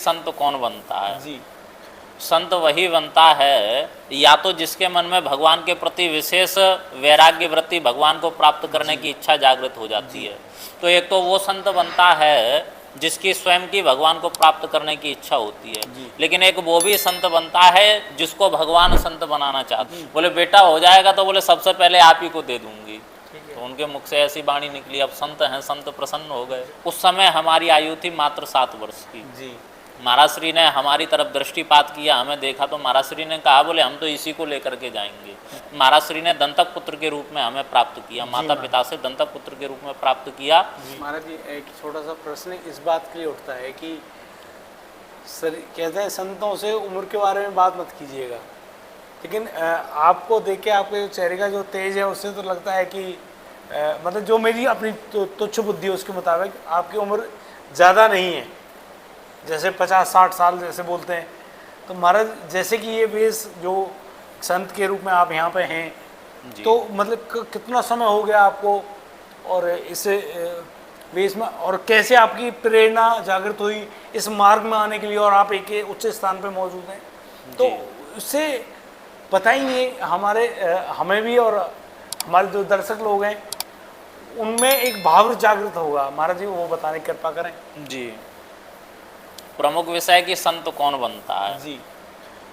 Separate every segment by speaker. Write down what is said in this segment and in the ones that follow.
Speaker 1: संत कौन बनता है।
Speaker 2: जी।
Speaker 1: संत वही बनता है या तो जिसके मन में भगवान के प्रति विशेष वैराग्य वृत्ति, भगवान को प्राप्त करने की इच्छा जागृत हो जाती है, तो एक तो वो संत बनता है जिसकी स्वयं की भगवान को प्राप्त करने की इच्छा होती है। लेकिन एक वो भी संत बनता है जिसको भगवान संत बनाना चाहते हैं। बोले बेटा हो जाएगा तो बोले सबसे पहले आप ही को दे दूंगी। तो उनके मुख से ऐसी वाणी निकली, अब संत हैं, संत प्रसन्न हो गए। उस समय हमारी आयु थी मात्र 7 वर्ष की।
Speaker 2: जी।
Speaker 1: महाराज श्री ने हमारी तरफ दृष्टिपात किया, हमें देखा तो महाराज श्री ने कहा बोले हम तो इसी को लेकर के जाएंगे। महाराज श्री ने दंतक पुत्र के रूप में हमें प्राप्त किया, माता पिता से दंतक पुत्र के रूप में प्राप्त किया।
Speaker 2: महाराज जी एक छोटा सा प्रश्न इस बात के लिए उठता है कि सर कहते हैं संतों से उम्र के बारे में बात मत कीजिएगा, लेकिन आपको देख के आपके चेहरे का जो तेज है उससे तो लगता है कि मतलब जो मेरी अपनी तुच्छ बुद्धि है उसके मुताबिक आपकी उम्र ज़्यादा नहीं है, जैसे 50-60 साल जैसे बोलते हैं। तो महाराज जैसे कि ये वेश जो संत के रूप में आप यहाँ पे हैं, तो मतलब कितना समय हो गया आपको और इस वेश में, और कैसे आपकी प्रेरणा जागृत हुई इस मार्ग में आने के लिए और आप एक उच्च स्थान पे मौजूद हैं, तो उससे बताएंगे हमें भी और हमारे जो दर्शक लोग हैं उनमें एक भाव जागृत होगा। महाराज जी वो बताने की कृपा करें।
Speaker 1: जी, प्रमुख विषय कि संत कौन बनता है।
Speaker 2: जी।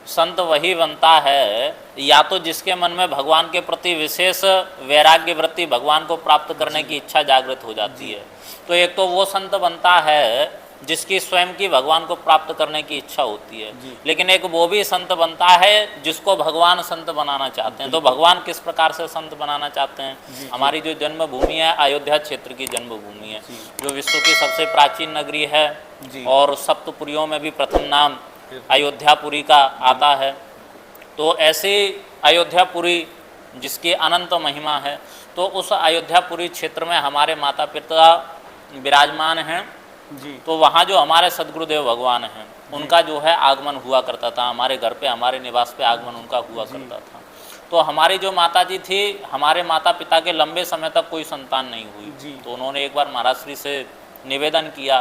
Speaker 1: संत वही बनता है या तो जिसके मन में भगवान के प्रति विशेष वैराग्य वृत्ति, भगवान को प्राप्त करने की इच्छा जागृत हो जाती है, तो एक तो वो संत बनता है जिसकी स्वयं की भगवान को प्राप्त करने की इच्छा होती है। लेकिन एक वो भी संत बनता है जिसको भगवान संत बनाना चाहते हैं। तो भगवान किस प्रकार से संत बनाना चाहते हैं। हमारी जो जन्मभूमि है अयोध्या क्षेत्र की जन्मभूमि है, जो विश्व की सबसे प्राचीन नगरी है और सप्तपुरियों में भी प्रथम नाम अयोध्यापुरी का आता है। तो ऐसे अयोध्यापुरी जिसकी अनंत महिमा है, तो उस अयोध्यापुरी क्षेत्र में हमारे माता पिता विराजमान हैं। तो वहाँ जो हमारे सदगुरुदेव भगवान हैं उनका जो है आगमन हुआ करता था, हमारे घर पे, हमारे निवास पे आगमन उनका हुआ करता था। तो हमारी जो माता जी थी, हमारे माता पिता के लंबे समय तक कोई संतान नहीं हुई। तो उन्होंने एक बार महाराज श्री से निवेदन किया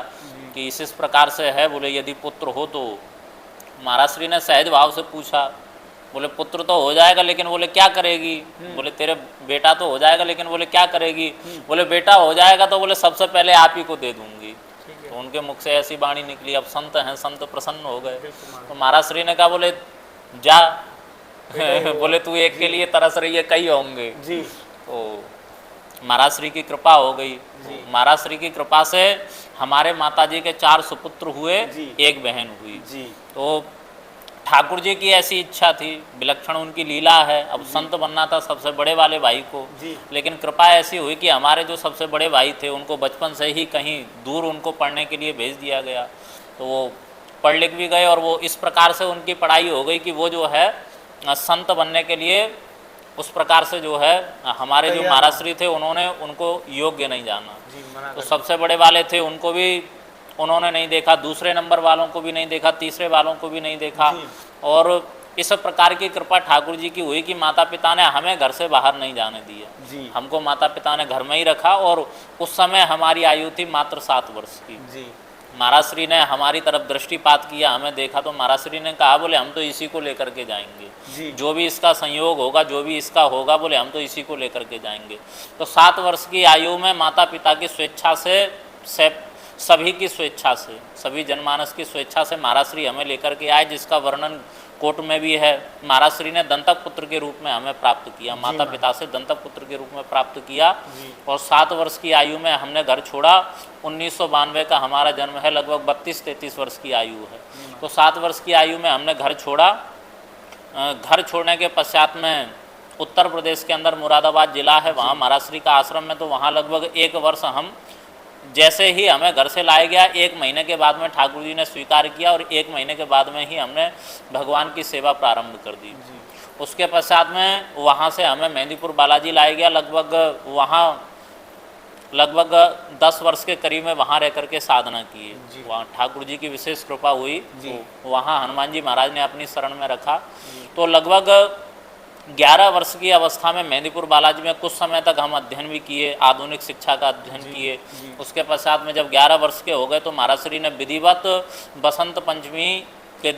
Speaker 1: कि इस प्रकार से है, बोले यदि पुत्र हो तो। महाराज श्री ने सहज भाव से पूछा, बोले पुत्र तो हो जाएगा, लेकिन बोले क्या करेगी। बोले तेरे बेटा तो हो जाएगा, लेकिन बोले क्या करेगी। बोले बेटा हो जाएगा तो बोले सबसे पहले आप ही को दे दूंगी। तो उनके मुख से ऐसी वाणी निकली, अब संत हैं, संत प्रसन्न हो गए। तो महाराज श्री ने कहा बोले जा बोले तू एक के लिए तरस रही है, कई होंगे। तो महाराज श्री की कृपा हो गई। महाराज श्री की कृपा से हमारे माताजी के 4 सुपुत्र हुए, एक बहन हुई। तो ठाकुर जी की ऐसी इच्छा थी, विलक्षण उनकी लीला है। अब संत बनना था सबसे बड़े वाले भाई को, लेकिन कृपा ऐसी हुई कि हमारे जो सबसे बड़े भाई थे उनको बचपन से ही कहीं दूर उनको पढ़ने के लिए भेज दिया गया। तो वो पढ़ लिख भी गए और वो इस प्रकार से उनकी पढ़ाई हो गई कि वो जो है संत बनने के लिए उस प्रकार से जो है हमारे जो महाराज श्री थे उन्होंने उनको योग्य नहीं जाना। तो सबसे बड़े वाले थे उनको भी उन्होंने नहीं देखा, दूसरे नंबर वालों को भी नहीं देखा, तीसरे वालों को भी नहीं देखा। और इस प्रकार की कृपा ठाकुर जी की हुई कि माता पिता ने हमें घर से बाहर नहीं जाने दिया। हमको माता पिता ने घर में ही रखा और उस समय हमारी आयु थी मात्र 7 वर्ष की। महाराज श्री ने हमारी तरफ दृष्टिपात किया, हमें देखा तो महाराज श्री ने कहा बोले हम तो इसी को लेकर के जाएंगे, जो भी इसका संयोग होगा, जो भी इसका होगा, बोले हम तो इसी को लेकर के जाएंगे। तो 7 वर्ष की आयु में माता पिता की स्वेच्छा से सभी की स्वेच्छा से, सभी जनमानस की स्वेच्छा से महाराज श्री हमें लेकर के आए, जिसका वर्णन कोट में भी है। महाराज श्री ने दंतक पुत्र के रूप में हमें प्राप्त किया, माता पिता से दंतक पुत्र के रूप में प्राप्त किया। और 7 वर्ष की आयु में हमने घर छोड़ा। 1992 का हमारा जन्म है, लगभग 32-33 वर्ष की आयु है। तो 7 वर्ष की आयु में हमने घर छोड़ा। घर छोड़ने के पश्चात में उत्तर प्रदेश के अंदर मुरादाबाद जिला है, वहाँ महाराज श्री का आश्रम में। तो वहाँ लगभग 1 वर्ष हम, जैसे ही हमें घर से लाया गया 1 महीने के बाद में ठाकुर जी ने स्वीकार किया और 1 महीने के बाद में ही हमने भगवान की सेवा प्रारंभ कर दी। उसके पश्चात में वहाँ से हमें मेहंदीपुर बालाजी लाया गया। लगभग 10 वर्ष के करीब में वहाँ रह करके साधना की। वहाँ ठाकुर जी की विशेष कृपा हुई, तो वहाँ हनुमान जी महाराज ने अपनी शरण में रखा। तो लगभग 11 वर्ष की अवस्था में मेहंदीपुर बालाजी में कुछ समय तक हम अध्ययन भी किए, आधुनिक शिक्षा का अध्ययन किए। उसके पश्चात में जब 11 वर्ष के हो गए तो महाराज श्री ने विधिवत बसंत पंचमी के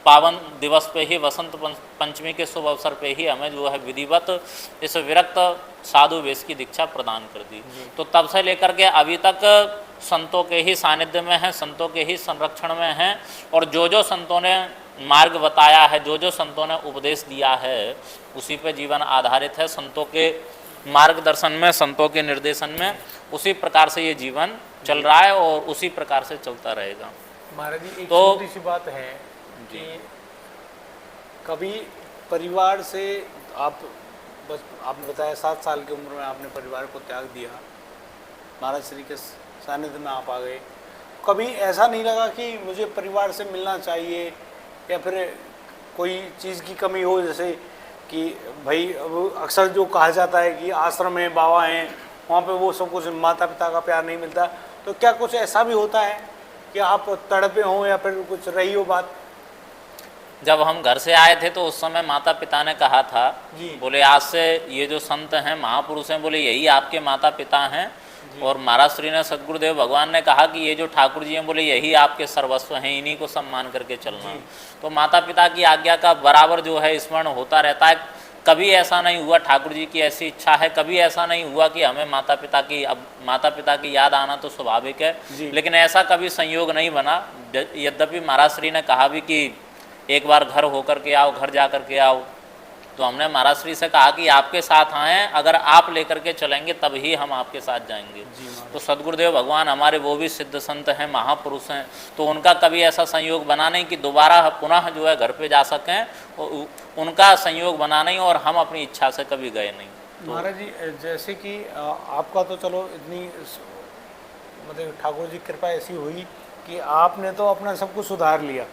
Speaker 1: पावन दिवस पे ही, वसंत पंचमी के शुभ अवसर पे ही हमें जो है विधिवत इस विरक्त साधु वेश की दीक्षा प्रदान कर दी। तो तब से लेकर के अभी तक संतों के ही सानिध्य में हैं, संतों के ही संरक्षण में हैं, और जो जो संतों ने मार्ग बताया है, जो जो संतों ने उपदेश दिया है, उसी पे जीवन आधारित है। संतों के मार्गदर्शन में, संतों के निर्देशन में उसी प्रकार से ये जीवन चल रहा है और उसी प्रकार से चलता रहेगा।
Speaker 2: महाराज जी, एक
Speaker 1: तो
Speaker 2: छोटी सी बात है कि कभी परिवार से आपने बताया 7 साल की उम्र में आपने परिवार को त्याग दिया, महाराज श्री के सानिध्य में आप आ गए। कभी ऐसा नहीं लगा कि मुझे परिवार से मिलना चाहिए, या फिर कोई चीज़ की कमी हो, जैसे कि भाई अक्सर जो कहा जाता है कि आश्रम में बाबा हैं, वहाँ पे वो सब कुछ माता पिता का प्यार नहीं मिलता, तो क्या कुछ ऐसा भी होता है कि आप तड़पे हों या फिर कुछ रही हो बात?
Speaker 1: जब हम घर से आए थे तो उस समय माता पिता ने कहा था, बोले आज से ये जो संत हैं, महापुरुष हैं, बोले यही आपके माता पिता हैं, और महाराज श्री ने, सदगुरुदेव भगवान ने कहा कि ये जो ठाकुर जी हैं, बोले यही आपके सर्वस्व हैं, इन्हीं को सम्मान करके चलना। तो माता पिता की आज्ञा का बराबर जो है स्मरण होता रहता है। कभी ऐसा नहीं हुआ, ठाकुर जी की ऐसी इच्छा है, कभी ऐसा नहीं हुआ कि हमें माता पिता की याद आना तो स्वाभाविक है, लेकिन ऐसा कभी संयोग नहीं बना। यद्यपि महाराज श्री ने कहा भी कि एक बार घर होकर के आओ, घर जा कर के आओ, तो हमने महाराज श्री से कहा कि आपके साथ आए, अगर आप लेकर के चलेंगे तब ही हम आपके साथ जाएंगे। तो सदगुरुदेव भगवान हमारे वो भी सिद्ध संत हैं, महापुरुष हैं, तो उनका कभी ऐसा संयोग बना नहीं कि दोबारा पुनः जो है घर पे जा सकें, उनका संयोग बना नहीं, और हम अपनी इच्छा से कभी गए नहीं। तो
Speaker 2: महाराज जी, जैसे कि आपका तो चलो इतनी मतलब ठाकुर जी की कृपा ऐसी हुई कि आपने तो अपना सब कुछ सुधार लिया।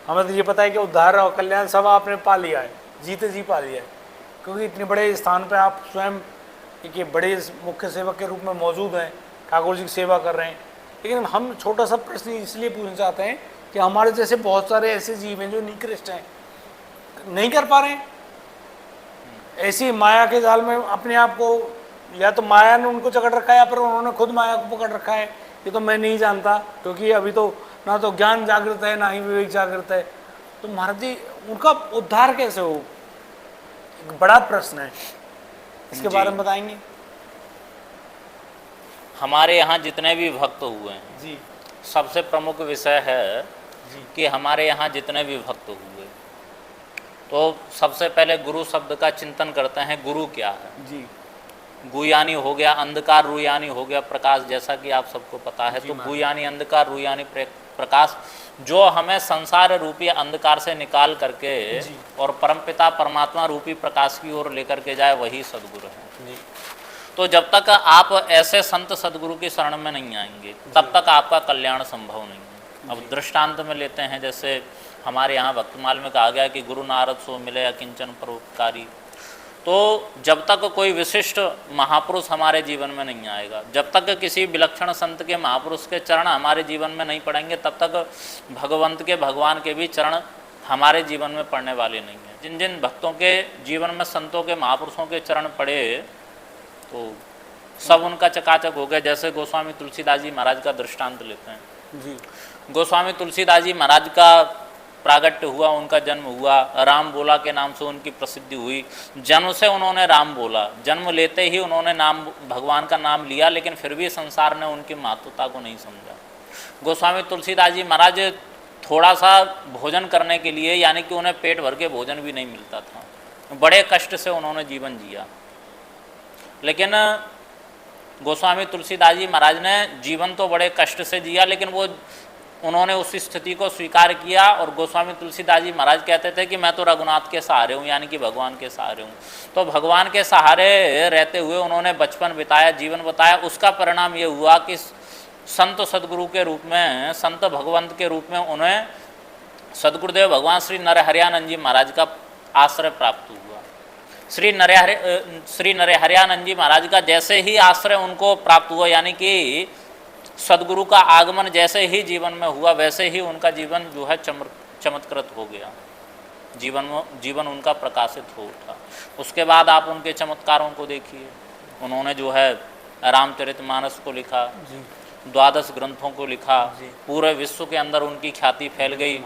Speaker 2: हमें तो ये पता है कि उद्धार और कल्याण सब आपने पा लिया है, जीते जी पा लिया है, क्योंकि इतने बड़े स्थान पे आप स्वयं एक बड़े मुख्य सेवक के रूप में मौजूद हैं, ठाकुर जी की सेवा कर रहे हैं। लेकिन हम छोटा सा प्रश्न इसलिए पूछना चाहते हैं कि हमारे जैसे बहुत सारे ऐसे जीव हैं जो निकृष्ट हैं, नहीं कर पा रहे हैं, ऐसी माया के जाल में अपने आप को, या तो माया ने उनको जकड़ रखा है या फिर उन्होंने खुद माया को पकड़ रखा है, ये तो मैं नहीं जानता, क्योंकि अभी तो ना तो ज्ञान जागृत है ना ही विवेक जागृत है। तो महाराज जी, उनका उद्धार कैसे हो, एक बड़ा प्रश्न है, इसके बारे में बताएंगे?
Speaker 1: हमारे यहाँ जितने भी भक्त हुए हैं
Speaker 2: जी,
Speaker 1: सबसे प्रमुख विषय है
Speaker 2: जी,
Speaker 1: कि हमारे यहाँ जितने भी भक्त हुए तो सबसे पहले गुरु शब्द का चिंतन करते हैं। गुरु क्या है?
Speaker 2: जी,
Speaker 1: गुयानी हो गया अंधकार, रुयानी हो गया प्रकाश, जैसा कि आप सबको पता है। तो गुयानी अंधकार, रुयानी प्रकाश, जो हमें संसार रूपी अंधकार से निकाल करके और परमपिता परमात्मा रूपी प्रकाश की ओर लेकर के जाए, वही सदगुरु है। तो जब तक आप ऐसे संत सदगुरु की शरण में नहीं आएंगे तब तक आपका कल्याण संभव नहीं है। अब दृष्टांत में लेते हैं, जैसे हमारे यहाँ भक्तमाल में कहा गया कि गुरु नारद सो मिले अकिंचन परोपकारी। तो जब तक कोई विशिष्ट महापुरुष हमारे जीवन में नहीं आएगा, जब तक किसी विलक्षण संत के, महापुरुष के चरण हमारे जीवन में नहीं पड़ेंगे, तब तक भगवंत के, भगवान के भी चरण हमारे जीवन में पड़ने वाले नहीं हैं। जिन जिन भक्तों के जीवन में संतों के, महापुरुषों के चरण पड़े तो सब उनका चकाचक हो गया। जैसे गोस्वामी तुलसीदास जी महाराज का दृष्टांत लेते हैं
Speaker 2: जी।
Speaker 1: गोस्वामी तुलसीदास जी महाराज का प्रागट्य हुआ, उनका जन्म हुआ, राम बोला के नाम से उनकी प्रसिद्धि हुई। जन्म से उन्होंने राम बोला, जन्म लेते ही उन्होंने नाम, भगवान का नाम लिया, लेकिन फिर भी संसार ने उनकी महत्वता को नहीं समझा। गोस्वामी तुलसीदास जी महाराज थोड़ा सा भोजन करने के लिए, यानी कि उन्हें पेट भर के भोजन भी नहीं मिलता था, बड़े कष्ट से उन्होंने जीवन जिया। लेकिन गोस्वामी तुलसीदास जी महाराज ने जीवन तो बड़े कष्ट से जिया, लेकिन उन्होंने उस स्थिति को स्वीकार किया। और गोस्वामी तुलसीदास जी महाराज कहते थे कि मैं तो रघुनाथ के सहारे हूँ, यानी कि भगवान के सहारे हूँ। तो भगवान के सहारे रहते हुए उन्होंने बचपन बिताया, जीवन बताया। उसका परिणाम ये हुआ कि संत सदगुरु के रूप में, संत भगवंत के रूप में उन्हें सदगुरुदेव भगवान श्री नरहरियानंद जी महाराज का आश्रय प्राप्त हुआ। श्री नरहरियानंद जी महाराज का जैसे ही आश्रय उनको प्राप्त हुआ, यानी कि सदगुरु का आगमन जैसे ही जीवन में हुआ, वैसे ही उनका जीवन जो है चमत्कृत हो गया। जीवन उनका प्रकाशित हो उठा। उसके बाद आप उनके चमत्कारों को देखिए, उन्होंने जो है रामचरितमानस को लिखा,
Speaker 2: जी
Speaker 1: 12 ग्रंथों को लिखा,
Speaker 2: जी।
Speaker 1: पूरे विश्व के अंदर उनकी ख्याति फैल गई।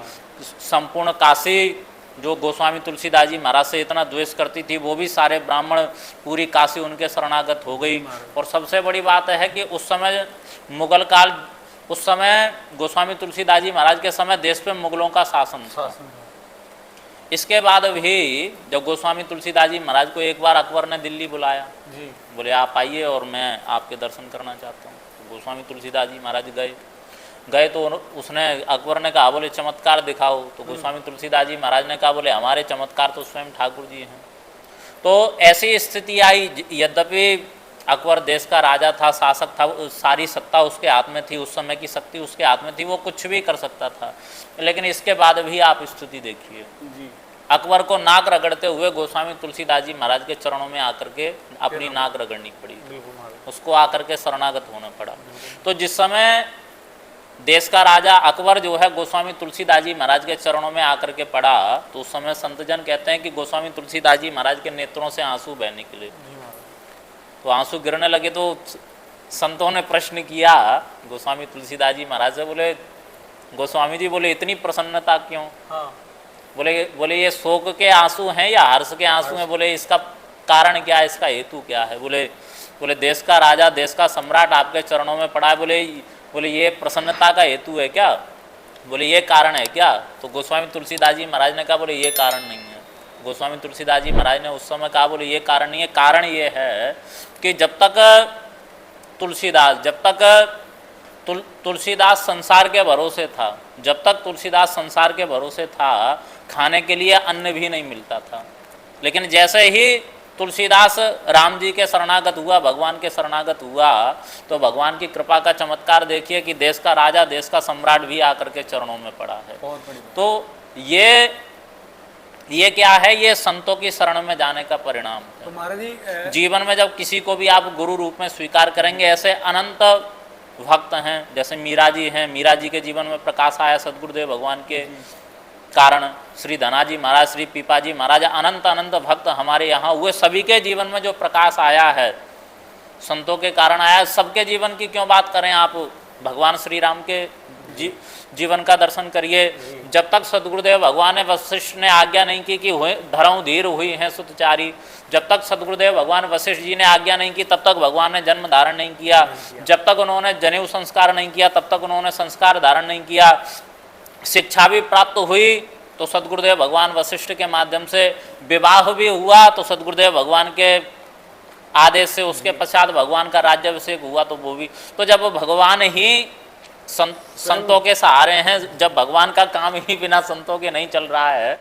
Speaker 1: संपूर्ण काशी जो गोस्वामी तुलसीदास जी महाराज से इतना द्वेष करती थी, वो भी सारे ब्राह्मण, पूरी काशी उनके शरणागत हो गई। और सबसे बड़ी बात है कि उस समय मुगल काल, उस समय गोस्वामी तुलसीदास जी महाराज के समय देश पे मुगलों का शासन था। इसके बाद भी जब गोस्वामी तुलसीदास जी महाराज को एक बार अकबर ने दिल्ली बुलाया,
Speaker 2: जी
Speaker 1: बोले आप आइए और मैं आपके दर्शन करना चाहता हूँ। तो गोस्वामी तुलसीदास जी महाराज गए तो उसने, अकबर ने कहा बोले चमत्कार दिखाओ। तो गोस्वामी तुलसीदास जी महाराज ने कहा बोले हमारे चमत्कार तो स्वयं ठाकुर जी हैं। तो ऐसी स्थिति आई, यद्यपि अकबर देश का राजा था, शासक था, सारी सत्ता उसके हाथ में थी, उस समय की शक्ति उसके हाथ में थी, वो कुछ भी कर सकता था, लेकिन इसके बाद भी आप स्थिति देखिए,
Speaker 2: जी
Speaker 1: अकबर को नाक रगड़ते हुए गोस्वामी तुलसीदास जी महाराज के चरणों में आकर के अपनी नाक रगड़नी पड़ी,
Speaker 2: बिल्कुल महाराज।
Speaker 1: उसको आकर के शरणागत होना पड़ा। तो जिस समय देश का राजा अकबर जो है गोस्वामी तुलसीदास जी महाराज के चरणों में आकर के पड़ा, तो उस समय संतजन कहते हैं कि गोस्वामी तुलसीदास जी महाराज के नेत्रों से आंसू बह निकले। तो आंसू गिरने लगे तो संतों ने प्रश्न किया गोस्वामी तुलसीदास जी महाराज से, बोले गोस्वामी जी बोले इतनी प्रसन्नता क्यों?
Speaker 2: हाँ
Speaker 1: बोले ये शोक के आंसू हैं या हर्ष के आंसू हैं? बोले इसका कारण क्या है, इसका हेतु क्या है? बोले देश का राजा, देश का सम्राट आपके चरणों में पड़ा है, बोले ये प्रसन्नता का हेतु है क्या? बोले ये कारण है क्या? तो गोस्वामी तुलसीदास जी महाराज ने कहा बोले ये कारण नहीं है। गोस्वामी तुलसीदास जी महाराज ने उस समय कहा बोले ये कारण नहीं है, कारण ये है कि जब तक तुलसीदास संसार के भरोसे था, जब तक तुलसीदास संसार के भरोसे था, खाने के लिए अन्न भी नहीं मिलता था। लेकिन जैसे ही तुलसीदास राम जी के शरणागत हुआ, भगवान के शरणागत हुआ, तो भगवान की कृपा का चमत्कार देखिए कि देश का राजा, देश का सम्राट भी आकर के चरणों में पड़ा है।
Speaker 2: बहुत बड़ी बात।
Speaker 1: तो ये क्या है? ये संतों की शरण में जाने का परिणाम है।
Speaker 2: तो महाराज जी
Speaker 1: जीवन में जब किसी को भी आप गुरु रूप में स्वीकार करेंगे, ऐसे अनंत भक्त हैं, जैसे मीरा जी हैं, मीरा जी के जीवन में प्रकाश आया सदगुरुदेव भगवान के कारण, श्री धनाजी महाराज, श्री पीपाजी महाराज, अनंत अनंत भक्त हमारे यहाँ हुए, सभी के जीवन में जो प्रकाश आया है संतों के कारण आया। सबके जीवन की क्यों बात करें, आप भगवान श्री राम के जीवन का दर्शन करिए। जब तक सदगुरुदेव भगवान ने, वशिष्ठ ने आज्ञा नहीं की कि धरऊँ धीर हुई हैं सुतचारी, जब तक सदगुरुदेव भगवान वशिष्ठ जी ने आज्ञा नहीं की तब तक भगवान ने जन्म धारण नहीं किया। जब तक उन्होंने जनेऊ संस्कार नहीं किया तब तक उन्होंने संस्कार धारण नहीं किया। शिक्षा भी प्राप्त हुई तो सदगुरुदेव भगवान वशिष्ठ के माध्यम से, विवाह भी हुआ तो सदगुरुदेव भगवान के आदेश से, उसके पश्चात भगवान का राज्याभिषेक हुआ तो वो भी। तो जब भगवान ही संतों के सहारे हैं, जब भगवान का काम ही बिना संतों के नहीं चल रहा है,